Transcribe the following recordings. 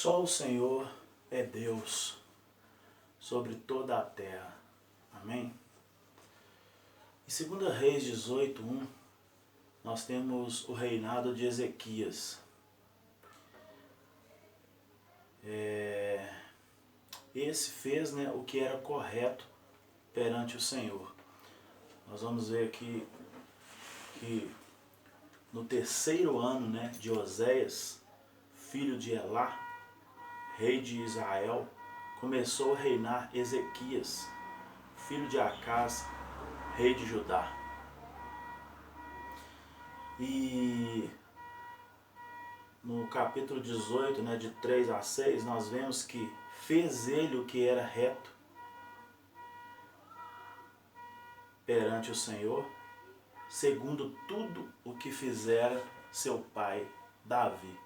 Só o Senhor é Deus sobre toda a terra. Amém? Em 2 Reis 18:1, nós temos o reinado de Ezequias. Esse fez o que era correto perante o Senhor. Nós vamos ver aqui que no terceiro ano de Oséias, filho de Elá, rei de Israel, começou a reinar Ezequias, filho de Acás, rei de Judá. E no capítulo 18, de 3 a 6, nós vemos que fez ele o que era reto perante o Senhor, segundo tudo o que fizera seu pai Davi.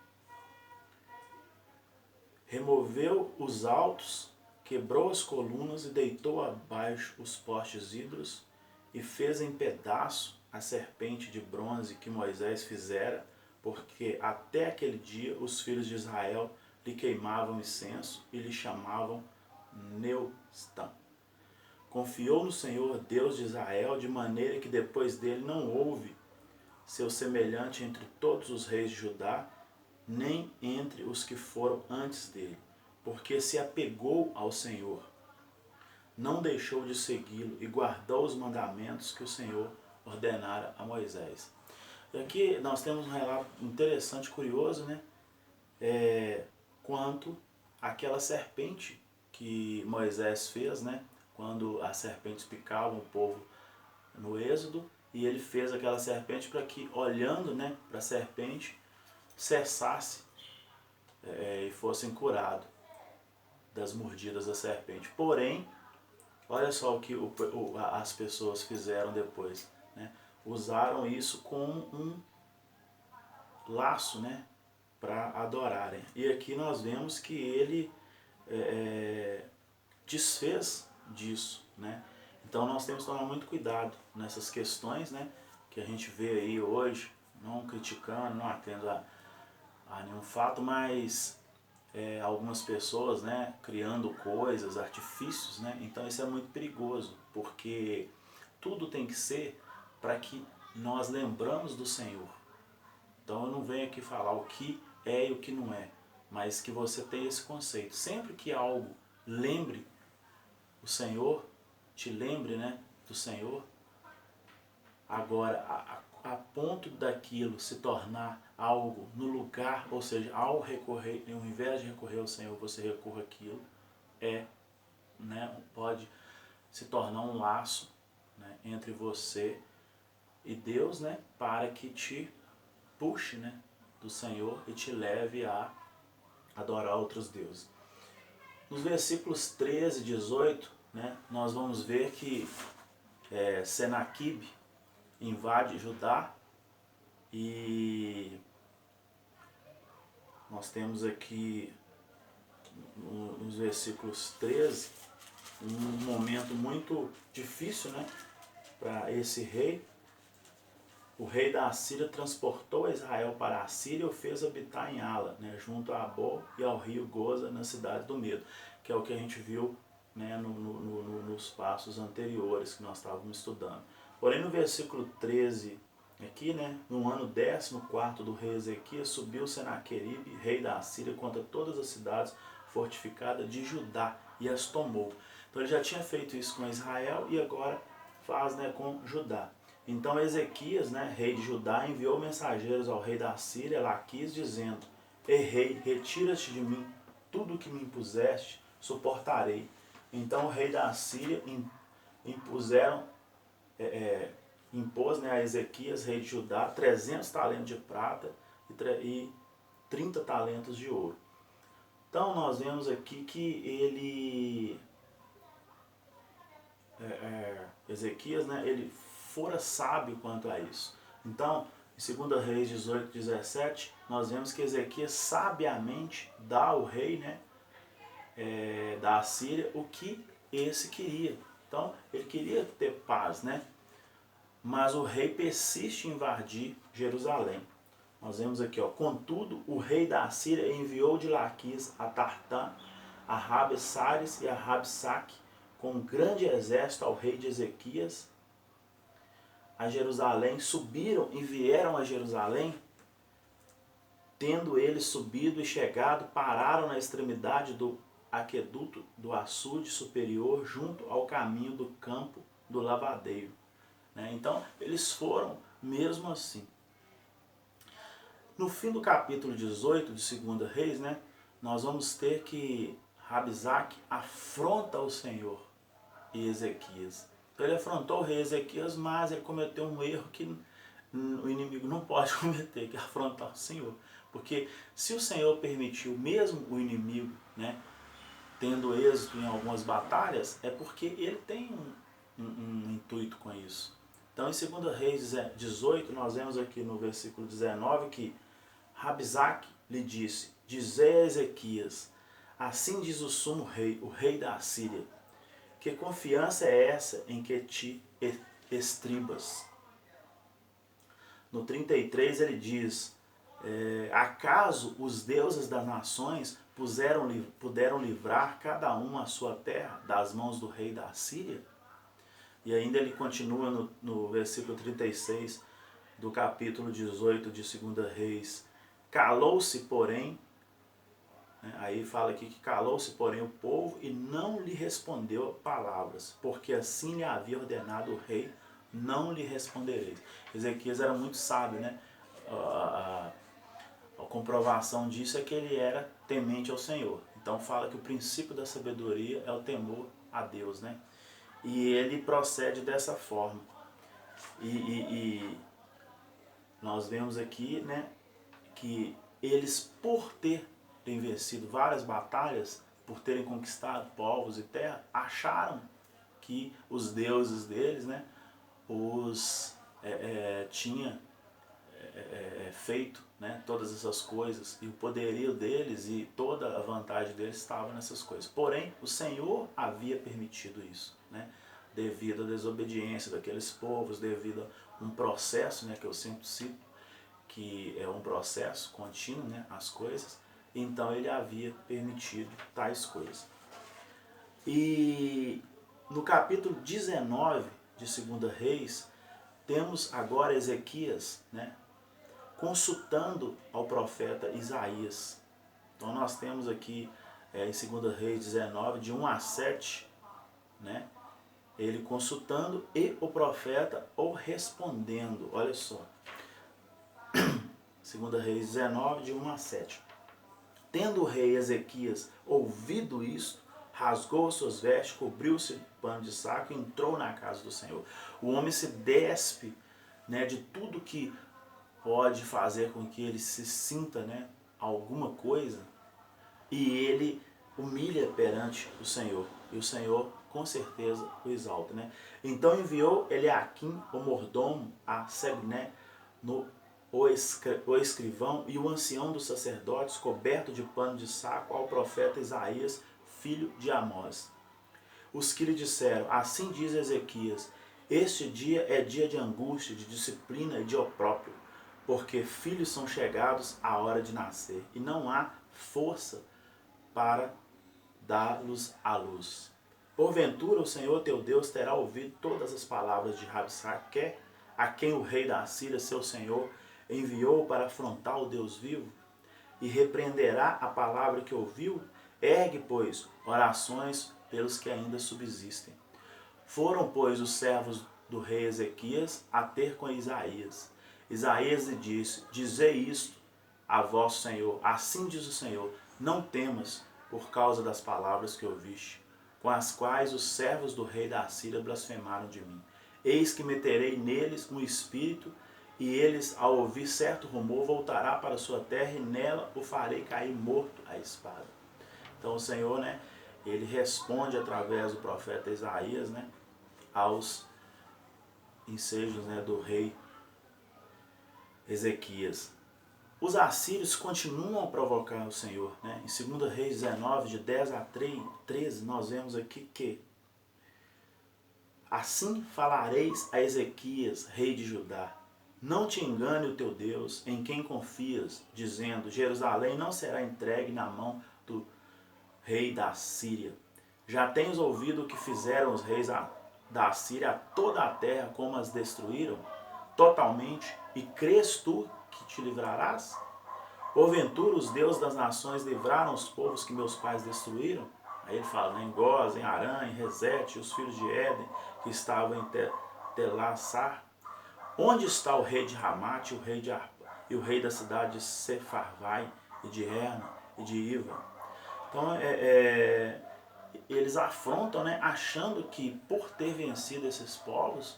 Removeu os altos, quebrou as colunas e deitou abaixo os postes ídolos, e fez em pedaço a serpente de bronze que Moisés fizera, porque até aquele dia os filhos de Israel lhe queimavam incenso e lhe chamavam Neustã. Confiou no Senhor, Deus de Israel, de maneira que depois dele não houve seu semelhante entre todos os reis de Judá, nem entre os que foram antes dele, porque se apegou ao Senhor, não deixou de segui-lo e guardou os mandamentos que o Senhor ordenara a Moisés. E aqui nós temos um relato interessante, curioso, quanto àquela serpente que Moisés fez, quando as serpentes picavam o povo no Êxodo, e ele fez aquela serpente para que, olhando para a serpente, cessasse e fossem curados das mordidas da serpente. Porém, olha só o que as pessoas fizeram depois. Usaram isso como um laço para adorarem. E aqui nós vemos que ele desfez disso. Então nós temos que tomar muito cuidado nessas questões que a gente vê aí hoje, não criticando, não atendo a nenhum fato, mas algumas pessoas criando coisas, artifícios, então isso é muito perigoso, porque tudo tem que ser para que nós lembramos do Senhor. Então eu não venho aqui falar o que é e o que não é, mas que você tenha esse conceito. Sempre que algo lembre o Senhor, te lembre do Senhor, agora a ponto daquilo se tornar algo no lugar, ou seja, ao invés de recorrer ao Senhor, você recorra àquilo, pode se tornar um laço entre você e Deus, para que te puxe do Senhor e te leve a adorar outros deuses. Nos versículos 13 e 18, nós vamos ver que Senaqueribe invade Judá, e nós temos aqui nos versículos 13 um momento muito difícil para esse rei. O rei da Assíria transportou Israel para a Síria e o fez habitar em Ala, junto a Abor e ao rio Goza, na cidade do Medo, que é o que a gente viu nos passos anteriores que nós estávamos estudando. Porém, no versículo 13, aqui, no ano 14º do rei Ezequias, subiu Senaqueribe, rei da Assíria, contra todas as cidades fortificadas de Judá e as tomou. Então ele já tinha feito isso com Israel e agora faz com Judá. Então Ezequias, rei de Judá, enviou mensageiros ao rei da Síria, Laquis, dizendo: Errei, retira-te de mim, tudo o que me impuseste, suportarei. Então o rei da Síria impôs a Ezequias, rei de Judá, 300 talentos de prata e 30 talentos de ouro. Então nós vemos aqui que Ezequias, ele fora sábio quanto a isso. Então, em 2 Reis 18, 17, nós vemos que Ezequias sabiamente dá ao rei da Assíria o que esse queria. Então, ele queria ter paz, mas o rei persiste em invadir Jerusalém. nós vemos aqui, ó, contudo, o rei da Assíria enviou de Laquis a Tartã, a Rabi-Sares e a Rabsaque, com um grande exército ao rei de Ezequias, a Jerusalém, subiram e vieram a Jerusalém. Tendo eles subido e chegado, pararam na extremidade do aqueduto do açude superior, junto ao caminho do campo do lavadeiro. Então, eles foram mesmo assim. No fim do capítulo 18 de 2 Reis, nós vamos ter que Rabsaque afronta o Senhor e Ezequias. Então, ele afrontou o rei Ezequias, mas ele cometeu um erro que o inimigo não pode cometer, que é afrontar o Senhor. Porque se o Senhor permitiu mesmo o inimigo, tendo êxito em algumas batalhas, é porque ele tem um intuito com isso. Então, em 2 Reis 18, nós vemos aqui no versículo 19 que Rabsaque lhe disse: Dizei a Ezequias, assim diz o sumo rei, o rei da Assíria, que confiança é essa em que te estribas? No 33 ele diz: acaso os deuses das nações puderam livrar cada um a sua terra das mãos do rei da Assíria? E ainda ele continua no versículo 36 do capítulo 18 de 2 Reis. Calou-se, porém, aí fala aqui que calou-se, porém, o povo e não lhe respondeu palavras, porque assim lhe havia ordenado o rei, não lhe respondereis. Ezequias era muito sábio, A comprovação disso é que ele era temente ao Senhor. Então fala que o princípio da sabedoria é o temor a Deus, E ele procede dessa forma. E nós vemos aqui, que eles, por terem vencido várias batalhas, por terem conquistado povos e terra, acharam que os deuses deles, tinha feito todas essas coisas, e o poderio deles e toda a vantagem deles estava nessas coisas. Porém, o Senhor havia permitido isso, devido à desobediência daqueles povos, devido a um processo, que eu sempre cito, que é um processo contínuo, as coisas. Então ele havia permitido tais coisas. E no capítulo 19 de 2 Reis, temos agora Ezequias, consultando ao profeta Isaías. Então nós temos aqui em 2 Reis 19, de 1 a 7, ele consultando e o profeta o respondendo. Olha só. 2 Reis 19, de 1 a 7. Tendo o rei Ezequias ouvido isto, rasgou suas vestes, cobriu-se de pano de saco e entrou na casa do Senhor. O homem se despe de tudo que pode fazer com que ele se sinta alguma coisa, e ele humilha perante o Senhor. E o Senhor com certeza o exalta. Então enviou Eliaquim, o mordomo, a Sebné, o escrivão e o ancião dos sacerdotes, coberto de pano de saco, ao profeta Isaías, filho de Amós. Os que lhe disseram: assim diz Ezequias, este dia é dia de angústia, de disciplina e de opróbrio, porque filhos são chegados à hora de nascer, e não há força para dar-los à luz. Porventura o Senhor teu Deus terá ouvido todas as palavras de Rabsaque, a quem o rei da Assíria, seu senhor, enviou para afrontar o Deus vivo, e repreenderá a palavra que ouviu? Ergue, pois, orações pelos que ainda subsistem. Foram, pois, os servos do rei Ezequias a ter com Isaías. Isaías lhe disse: dizei isto a vosso Senhor, assim diz o Senhor, não temas por causa das palavras que ouviste, com as quais os servos do rei da Assíria blasfemaram de mim. Eis que meterei neles um espírito, e eles, ao ouvir certo rumor, voltará para sua terra, e nela o farei cair morto à espada. Então o Senhor, ele responde através do profeta Isaías, aos ensejos do rei Ezequias. Os assírios continuam a provocar o Senhor. Em 2 Reis 19, de 10 a 13, nós vemos aqui que: assim falareis a Ezequias, rei de Judá: Não te engane o teu Deus, em quem confias, dizendo, Jerusalém não será entregue na mão do rei da Síria. Já tens ouvido o que fizeram os reis da Síria a toda a terra, como as destruíram totalmente, e crês tu que te livrarás? Porventura os deuses das nações livraram os povos que meus pais destruíram? Aí ele fala, em Goz, em Arã, em Rezete, os filhos de Éden, que estavam em Telassar. Onde está o rei de Ramate, o rei de Arpa, e o rei da cidade de Sefarvai, e de Erna, e de Iva? Então, eles afrontam, né, achando que por ter vencido esses povos,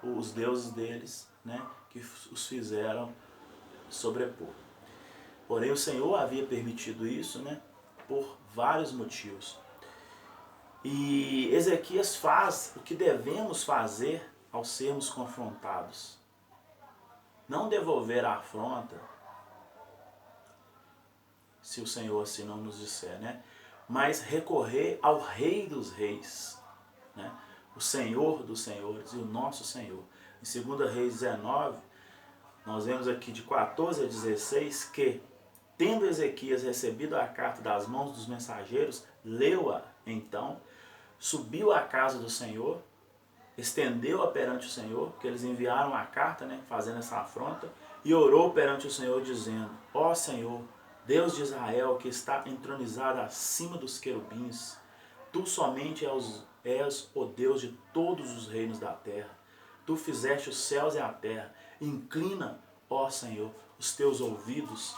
os deuses deles, né, que os fizeram sobrepor. Porém, o Senhor havia permitido isso, né, por vários motivos. E Ezequias faz o que devemos fazer ao sermos confrontados. Não devolver a afronta, se o Senhor assim não nos disser, né? Mas recorrer ao Rei dos Reis, né? O Senhor dos Senhores e o nosso Senhor. Em 2 Reis 19, nós vemos aqui de 14 a 16 que, tendo Ezequias recebido a carta das mãos dos mensageiros, leu-a então, subiu à casa do Senhor, estendeu-a perante o Senhor, porque eles enviaram a carta, né, fazendo essa afronta, e orou perante o Senhor, dizendo, ó Senhor, Deus de Israel, que está entronizado acima dos querubins, tu somente és o Deus de todos os reinos da terra. Tu fizeste os céus e a terra. Inclina, ó Senhor, os teus ouvidos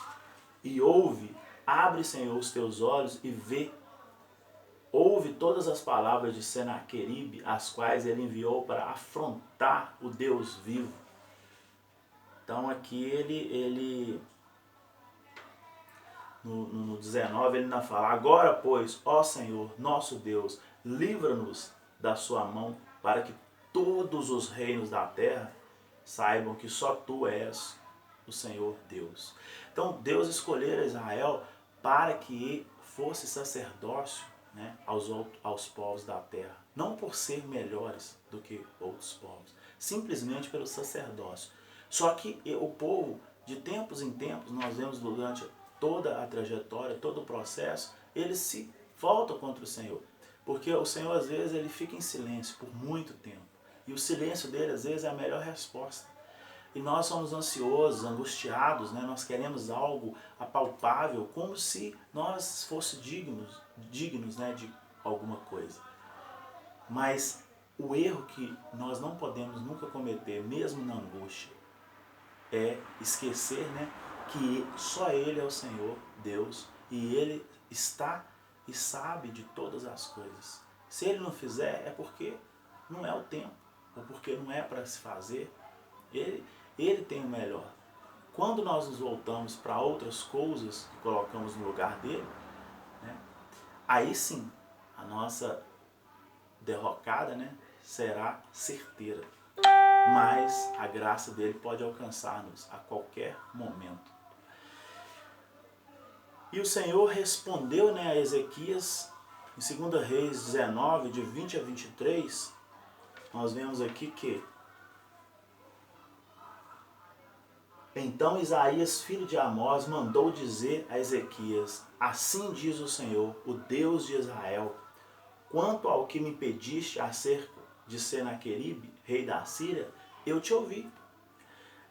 e ouve. Abre, Senhor, os teus olhos e vê. Ouve todas as palavras de Senaqueribe, as quais ele enviou para afrontar o Deus vivo. Então aqui ele no 19 ele ainda fala, agora pois, ó Senhor, nosso Deus, livra-nos da sua mão, para que todos os reinos da terra saibam que só tu és o Senhor Deus. Então Deus escolheu Israel para que fosse sacerdócio, né, aos povos da terra. Não por ser melhores do que outros povos, simplesmente pelo sacerdócio. Só que o povo, de tempos em tempos, nós vemos durante toda a trajetória, todo o processo, eles se voltam contra o Senhor. Porque o Senhor, às vezes, ele fica em silêncio por muito tempo. E o silêncio dele, às vezes, é a melhor resposta. E nós somos ansiosos, angustiados, né? Nós queremos algo apalpável, como se nós fossemos dignos, né, de alguma coisa. Mas o erro que nós não podemos nunca cometer, mesmo na angústia, é esquecer, né, que só Ele é o Senhor, Deus, e Ele está e sabe de todas as coisas. Se Ele não fizer, é porque não é o tempo, ou porque não é para se fazer. Ele tem o melhor. Quando nós nos voltamos para outras coisas que colocamos no lugar dele, né, aí sim, a nossa derrocada, né, será certeira. Mas a graça dele pode alcançar-nos a qualquer momento. E o Senhor respondeu, né, a Ezequias, em 2 Reis 19, de 20 a 23, nós vemos aqui que então Isaías, filho de Amós, mandou dizer a Ezequias, assim diz o Senhor, o Deus de Israel, quanto ao que me pediste acerca de Senaqueribe, rei da Síria, eu te ouvi.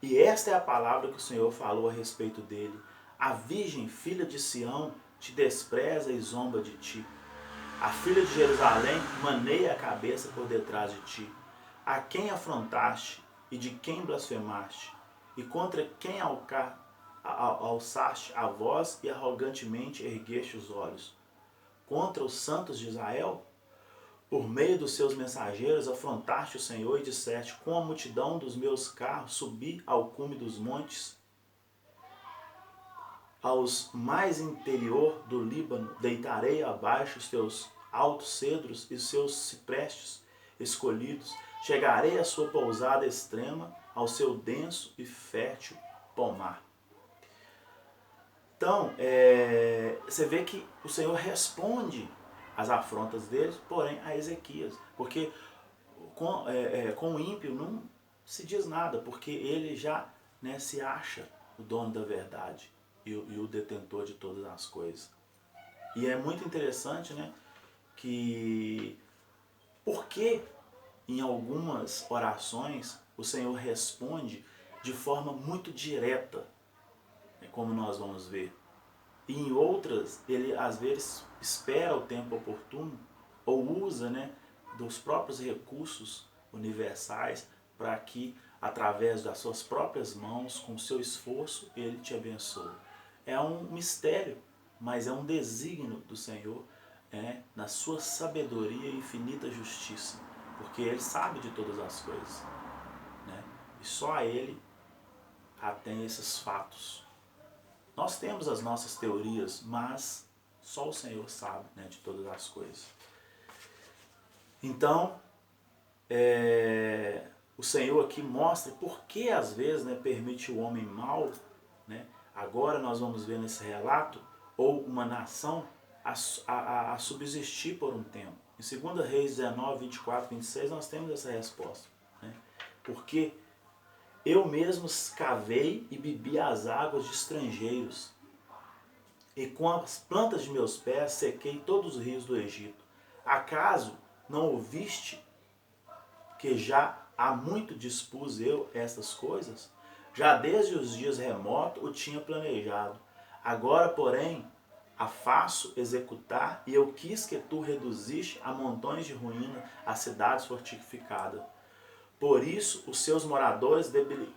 E esta é a palavra que o Senhor falou a respeito dele. A virgem, filha de Sião, te despreza e zomba de ti. A filha de Jerusalém maneia a cabeça por detrás de ti. A quem afrontaste e de quem blasfemaste? E contra quem alçaste a voz e arrogantemente ergueste os olhos? Contra os santos de Israel? Por meio dos seus mensageiros afrontaste o Senhor e disseste, com a multidão dos meus carros subi ao cume dos montes, aos mais interior do Líbano, deitarei abaixo os teus altos cedros e os seus ciprestes escolhidos, chegarei à sua pousada extrema, ao seu denso e fértil pomar. Então, você vê que o Senhor responde às afrontas deles, porém a Ezequias, porque com o ímpio se diz nada, porque ele já, né, se acha o dono da verdade e o detentor de todas as coisas. E é muito interessante, né, que porque em algumas orações o Senhor responde de forma muito direta, né, como nós vamos ver. E em outras, ele às vezes espera o tempo oportuno ou usa, né, dos próprios recursos universais para que, através das suas próprias mãos, com o seu esforço, ele te abençoe. É um mistério, mas é um desígnio do Senhor, na sua sabedoria e infinita justiça, porque ele sabe de todas as coisas, né? E só a ele atém esses fatos. Nós temos as nossas teorias, mas só o Senhor sabe, né, de todas as coisas. Então, o Senhor aqui mostra por que às vezes, né, permite o homem mau, né? Agora nós vamos ver nesse relato, ou uma nação a subsistir por um tempo. Em 2 Reis 19, 24, 26 nós temos essa resposta, né? Porque eu mesmo cavei e bebi as águas de estrangeiros, e com as plantas de meus pés sequei todos os rios do Egito. Acaso não ouviste que já há muito dispus eu estas coisas? Já desde os dias remotos o tinha planejado. Agora, porém, a faço executar, e eu quis que tu reduziste a montões de ruína as cidades fortificadas. Por isso, os seus moradores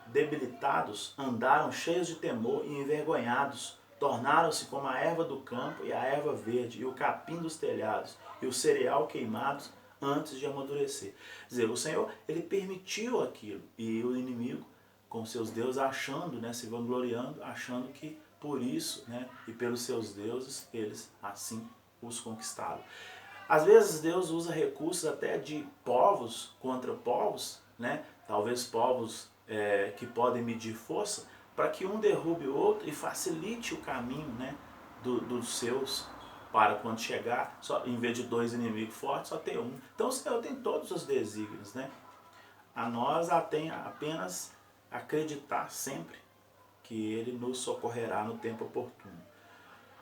debilitados andaram cheios de temor e envergonhados. Tornaram-se como a erva do campo e a erva verde, e o capim dos telhados, e o cereal queimados antes de amadurecer. Quer dizer, o Senhor, ele permitiu aquilo, e o inimigo, com seus deuses, achando, né, se vangloriando, achando que por isso, né, e pelos seus deuses, eles assim os conquistaram. Às vezes Deus usa recursos até de povos contra povos, né? Talvez povos que podem medir força, para que um derrube o outro e facilite o caminho, né, dos seus, para quando chegar, só, em vez de dois inimigos fortes, só ter um. Então o Senhor tem todos os desígnios, né? A nós tem apenas acreditar sempre que Ele nos socorrerá no tempo oportuno.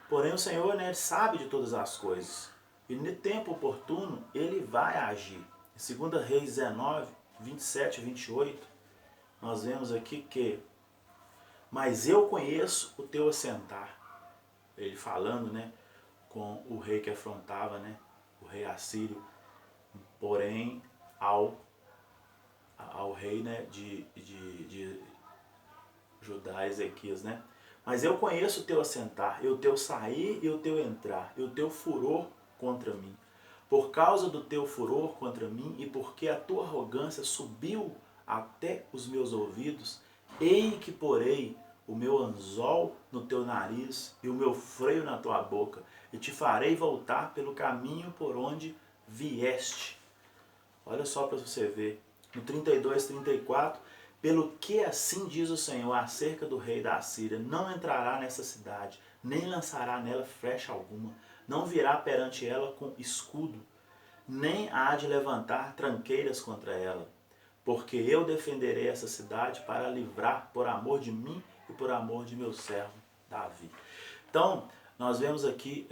Porém o Senhor, né, sabe de todas as coisas. E no tempo oportuno, Ele vai agir. Em 2 Reis 19, 27 e 28, nós vemos aqui que: mas eu conheço o teu assentar. Ele falando, né, com o rei que afrontava, né, o rei assírio, porém ao rei, né, de Judá, Ezequias, né? Mas eu conheço o teu assentar, e o teu sair e o teu entrar, e o teu furor contra mim. Por causa do teu furor contra mim, e porque a tua arrogância subiu até os meus ouvidos, ei que porei o meu anzol no teu nariz e o meu freio na tua boca, e te farei voltar pelo caminho por onde vieste. Olha só para você ver. No 32, 34, pelo que assim diz o Senhor acerca do rei da Assíria: não entrará nessa cidade, nem lançará nela flecha alguma, não virá perante ela com escudo, nem há de levantar tranqueiras contra ela. Porque eu defenderei essa cidade para livrar por amor de mim e por amor de meu servo Davi. Então, nós vemos aqui,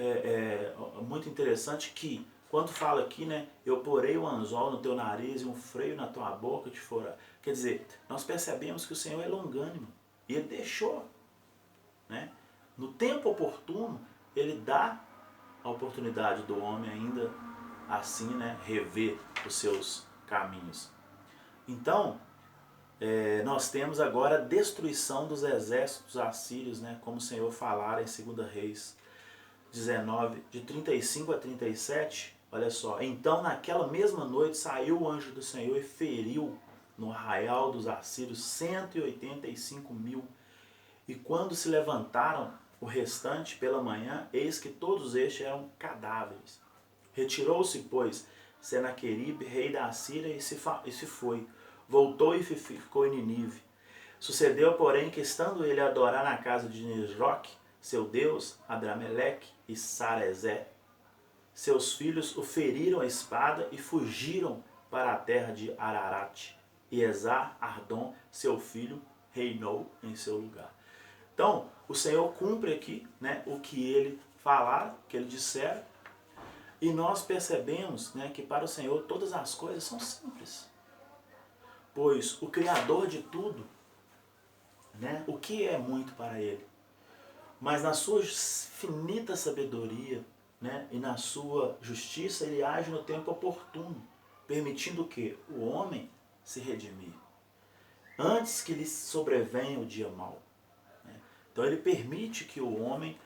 muito interessante que, quando fala aqui, né, eu porei o anzol no teu nariz e um freio na tua boca te fora. Quer dizer, nós percebemos que o Senhor é longânimo. E Ele deixou, né? No tempo oportuno, Ele dá a oportunidade do homem ainda assim, né, rever os seus caminhos. Então, nós temos agora a destruição dos exércitos assírios, né, como o Senhor falara em 2 Reis 19, de 35 a 37, olha só. Então naquela mesma noite saiu o anjo do Senhor e feriu no arraial dos assírios 185.000. E quando se levantaram o restante pela manhã, eis que todos estes eram cadáveres. Retirou-se, pois, Senaqueribe, rei da Assíria, e se foi. Voltou e ficou em Ninive. Sucedeu, porém, que estando ele a adorar na casa de Nisroque, seu deus, Adrameleque e Sarezé, seus filhos o feriram a espada e fugiram para a terra de Ararat. e Esar-Ardom, seu filho, reinou em seu lugar. Então, o Senhor cumpre aqui, né, o que ele falar, o que ele disser, e nós percebemos, né, que para o Senhor todas as coisas são simples. Pois o Criador de tudo, né, o que é muito para ele? Mas na sua infinita sabedoria, né, e na sua justiça, ele age no tempo oportuno, permitindo que o homem se redimir, antes que lhe sobrevenha o dia mau. Né? Então ele permite que o homem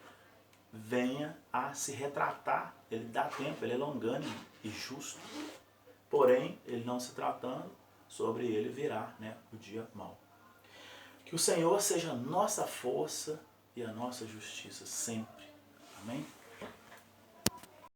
venha a se retratar, ele dá tempo, ele é longânimo e justo. Porém, ele não se tratando, sobre ele virá, né, o dia mau. Que o Senhor seja a nossa força e a nossa justiça sempre. Amém?